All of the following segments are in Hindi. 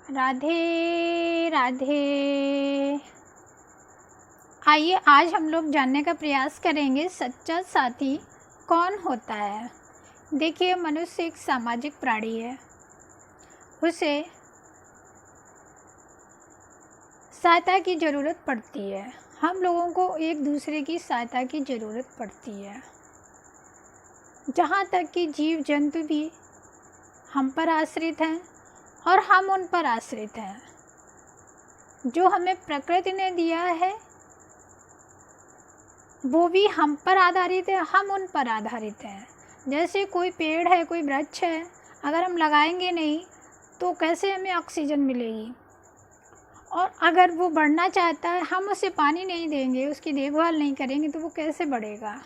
राधे राधे। आइए आज हम लोग जानने का प्रयास करेंगे सच्चा साथी कौन होता है। देखिए, मनुष्य एक सामाजिक प्राणी है। उसे सहायता की ज़रूरत पड़ती है। हम लोगों को एक दूसरे की सहायता की ज़रूरत पड़ती है। जहाँ तक कि जीव जंतु भी हम पर आश्रित हैं और हम उन पर आश्रित हैं। जो हमें प्रकृति ने दिया है वो भी हम पर आधारित है, हम उन पर आधारित हैं। जैसे कोई पेड़ है, कोई वृक्ष है, अगर हम लगाएंगे नहीं तो कैसे हमें ऑक्सीजन मिलेगी। और अगर वो बढ़ना चाहता है, हम उसे पानी नहीं देंगे, उसकी देखभाल नहीं करेंगे तो वो कैसे बढ़ेगा।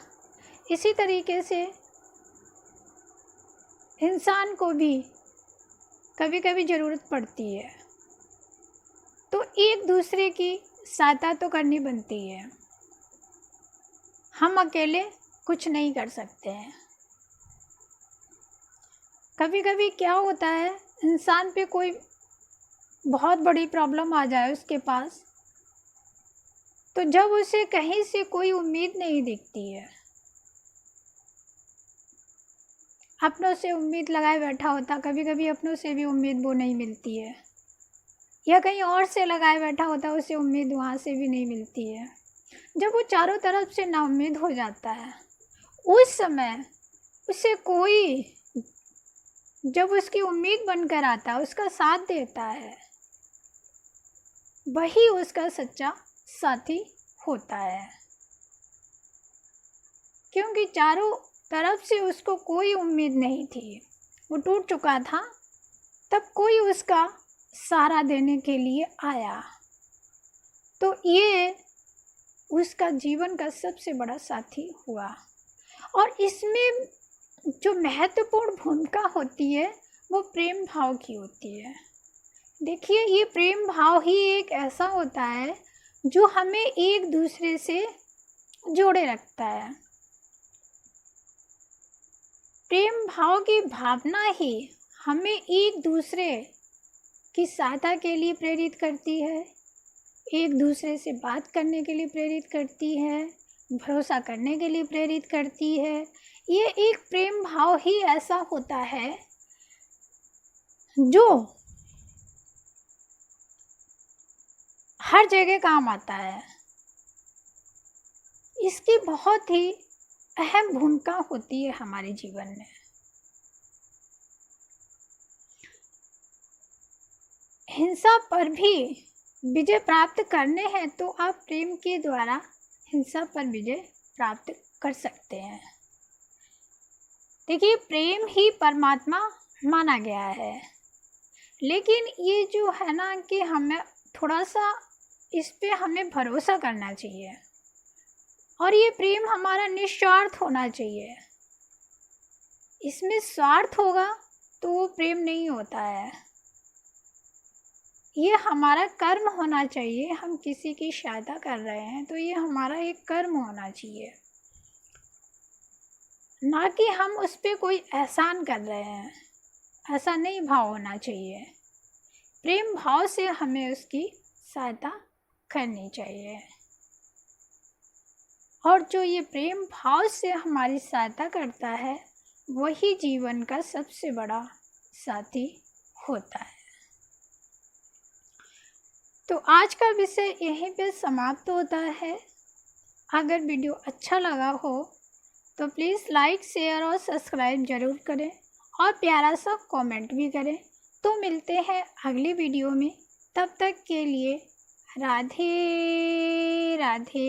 इसी तरीके से इंसान को भी कभी कभी ज़रूरत पड़ती है, तो एक दूसरे की सहायता तो करनी बनती है। हम अकेले कुछ नहीं कर सकते हैं। कभी कभी क्या होता है, इंसान पे कोई बहुत बड़ी प्रॉब्लम आ जाए उसके पास, तो जब उसे कहीं से कोई उम्मीद नहीं दिखती है, अपनों से उम्मीद लगाए बैठा होता, कभी कभी अपनों से भी उम्मीद वो नहीं मिलती है, या कहीं और से लगाए बैठा होता, उसे उम्मीद वहाँ से भी नहीं मिलती है। जब वो चारों तरफ से नाउम्मीद हो जाता है, उस समय उसे कोई जब उसकी उम्मीद बनकर आता है, उसका साथ देता है, वही उसका सच्चा साथी होता है। क्योंकि चारों तरफ से उसको कोई उम्मीद नहीं थी, वो टूट चुका था, तब कोई उसका सहारा देने के लिए आया, तो ये उसका जीवन का सबसे बड़ा साथी हुआ। और इसमें जो महत्वपूर्ण भूमिका होती है वो प्रेम भाव की होती है। देखिए, ये प्रेम भाव ही एक ऐसा होता है जो हमें एक दूसरे से जोड़े रखता है। प्रेम भाव की भावना ही हमें एक दूसरे की सहायता के लिए प्रेरित करती है, एक दूसरे से बात करने के लिए प्रेरित करती है, भरोसा करने के लिए प्रेरित करती है। ये एक प्रेम भाव ही ऐसा होता है जो हर जगह काम आता है। इसकी बहुत ही अहम भूमिका होती है हमारे जीवन में। हिंसा पर भी विजय प्राप्त करने हैं तो आप प्रेम के द्वारा हिंसा पर विजय प्राप्त कर सकते हैं। देखिए, प्रेम ही परमात्मा माना गया है, लेकिन ये जो है ना कि हमें थोड़ा सा इस पे हमें भरोसा करना चाहिए, और ये प्रेम हमारा निस्वार्थ होना चाहिए। इसमें स्वार्थ होगा तो वो प्रेम नहीं होता है। ये हमारा कर्म होना चाहिए। हम किसी की सहायता कर रहे हैं तो ये हमारा एक कर्म होना चाहिए, ना कि हम उस पर कोई एहसान कर रहे हैं। ऐसा नहीं भाव होना चाहिए। प्रेम भाव से हमें उसकी सहायता करनी चाहिए, और जो ये प्रेम भाव से हमारी सहायता करता है वही जीवन का सबसे बड़ा साथी होता है। तो आज का विषय यहीं पे समाप्त होता है। अगर वीडियो अच्छा लगा हो तो प्लीज़ लाइक, शेयर और सब्सक्राइब ज़रूर करें, और प्यारा सा कमेंट भी करें। तो मिलते हैं अगली वीडियो में। तब तक के लिए राधे राधे।